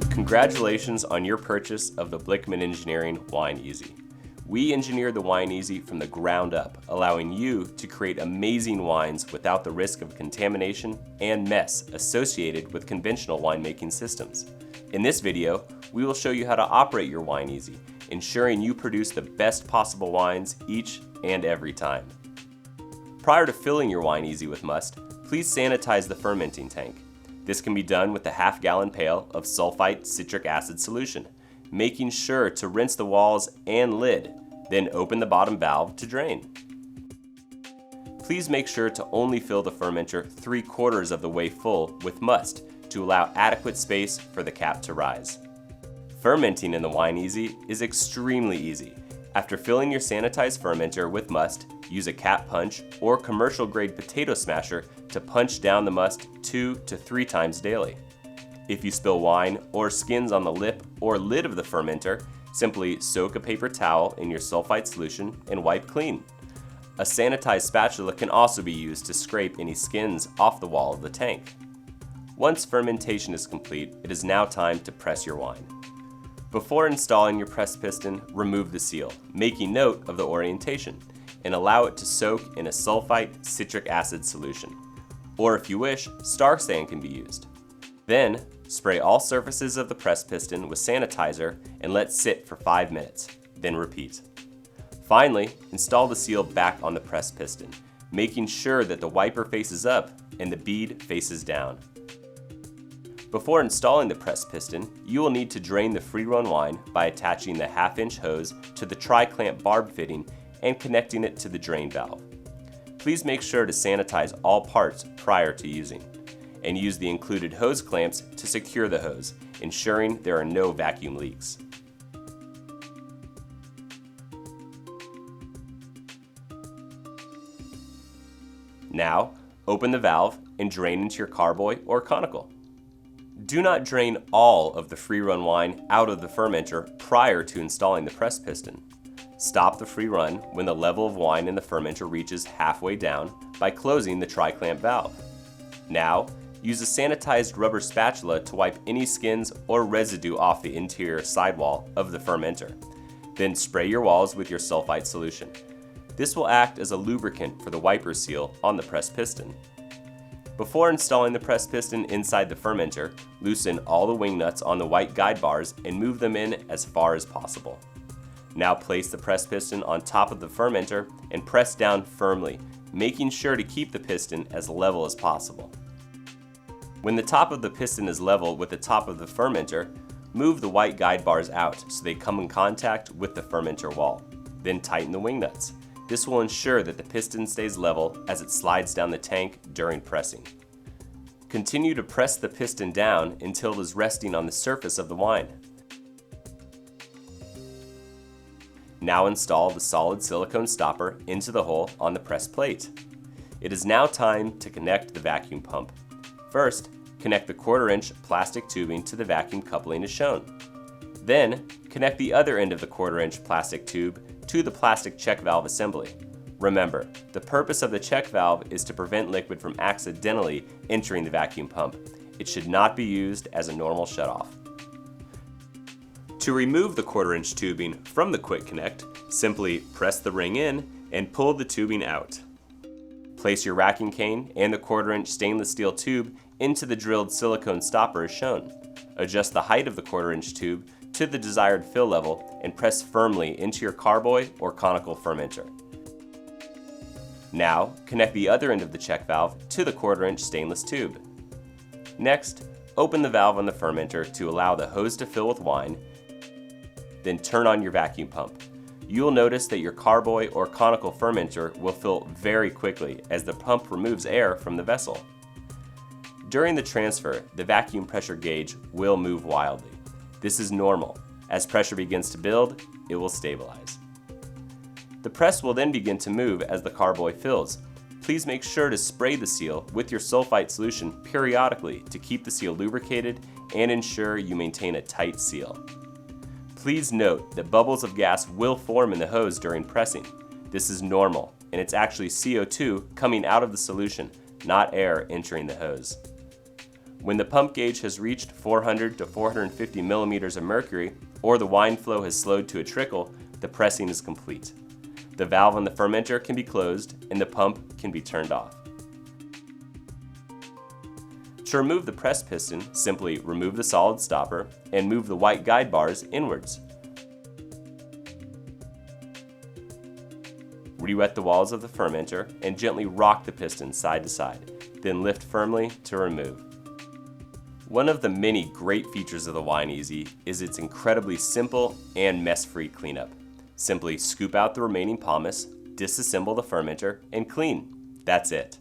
Congratulations on your purchase of the Blichmann WineEasy. We engineered the WineEasy from the ground up, allowing you to create amazing wines without the risk of contamination and mess associated with conventional winemaking systems. In this video, we will show you how to operate your WineEasy, ensuring you produce the best possible wines each and every time. Prior to filling your WineEasy with must, please sanitize the fermenting tank. This can be done with a half-gallon pail of sulfite citric acid solution, making sure to rinse the walls and lid, then open the bottom valve to drain. Please make sure to only fill the fermenter 3/4 of the way full with must to allow adequate space for the cap to rise. Fermenting in the WineEasy is extremely easy. After filling your sanitized fermenter with must, use a cap punch or commercial-grade potato smasher to punch down the must 2 to 3 times daily. If you spill wine or skins on the lip or lid of the fermenter, simply soak a paper towel in your sulfite solution and wipe clean. A sanitized spatula can also be used to scrape any skins off the wall of the tank. Once fermentation is complete, it is now time to press your wine. Before installing your press piston, remove the seal, making note of the orientation, and allow it to soak in a sulfite citric acid solution. Or if you wish, star sand can be used. Then, spray all surfaces of the press piston with sanitizer and let sit for 5 minutes, then repeat. Finally, install the seal back on the press piston, making sure that the wiper faces up and the bead faces down. Before installing the press piston, you will need to drain the free-run wine by attaching the 1/2-inch hose to the tri-clamp barb fitting and connecting it to the drain valve. Please make sure to sanitize all parts prior to using, and use the included hose clamps to secure the hose, ensuring there are no vacuum leaks. Now, open the valve and drain into your carboy or conical. Do not drain all of the free-run wine out of the fermenter prior to installing the press piston. Stop the free run when the level of wine in the fermenter reaches halfway down by closing the tri-clamp valve. Now, use a sanitized rubber spatula to wipe any skins or residue off the interior sidewall of the fermenter. Then spray your walls with your sulfite solution. This will act as a lubricant for the wiper seal on the press piston. Before installing the press piston inside the fermenter, loosen all the wing nuts on the white guide bars and move them in as far as possible. Now place the press piston on top of the fermenter and press down firmly, making sure to keep the piston as level as possible. When the top of the piston is level with the top of the fermenter, move the white guide bars out so they come in contact with the fermenter wall. Then tighten the wing nuts. This will ensure that the piston stays level as it slides down the tank during pressing. Continue to press the piston down until it is resting on the surface of the wine. Now install the solid silicone stopper into the hole on the press plate. It is now time to connect the vacuum pump. First, connect the 1/4-inch plastic tubing to the vacuum coupling as shown. Then, connect the other end of the 1/4-inch plastic tube to the plastic check valve assembly. Remember, the purpose of the check valve is to prevent liquid from accidentally entering the vacuum pump. It should not be used as a normal shutoff. To remove the 1/4-inch tubing from the quick connect, simply press the ring in and pull the tubing out. Place your racking cane and the 1/4-inch stainless steel tube into the drilled silicone stopper as shown. Adjust the height of the 1/4-inch tube to the desired fill level and press firmly into your carboy or conical fermenter. Now, connect the other end of the check valve to the 1/4-inch stainless tube. Next, open the valve on the fermenter to allow the hose to fill with wine, then turn on your vacuum pump. You will notice that your carboy or conical fermenter will fill very quickly as the pump removes air from the vessel. During the transfer, the vacuum pressure gauge will move wildly. This is normal. As pressure begins to build, it will stabilize. The press will then begin to move as the carboy fills. Please make sure to spray the seal with your sulfite solution periodically to keep the seal lubricated and ensure you maintain a tight seal. Please note that bubbles of gas will form in the hose during pressing. This is normal and it's actually CO2 coming out of the solution, not air entering the hose. When the pump gauge has reached 400 to 450 millimeters of mercury, or the wine flow has slowed to a trickle, the pressing is complete. The valve on the fermenter can be closed and the pump can be turned off. To remove the press piston, simply remove the solid stopper and move the white guide bars inwards. Re-wet the walls of the fermenter and gently rock the piston side to side, then lift firmly to remove. One of the many great features of the WineEasy is its incredibly simple and mess-free cleanup. Simply scoop out the remaining pomace, disassemble the fermenter, and clean. That's it.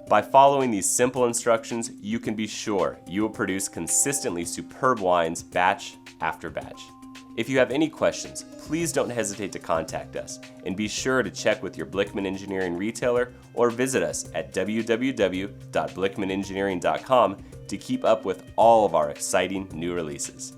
By following these simple instructions, you can be sure you will produce consistently superb wines batch after batch. If you have any questions, please don't hesitate to contact us, and be sure to check with your Blichmann Engineering retailer or visit us at www.blichmannengineering.com to keep up with all of our exciting new releases.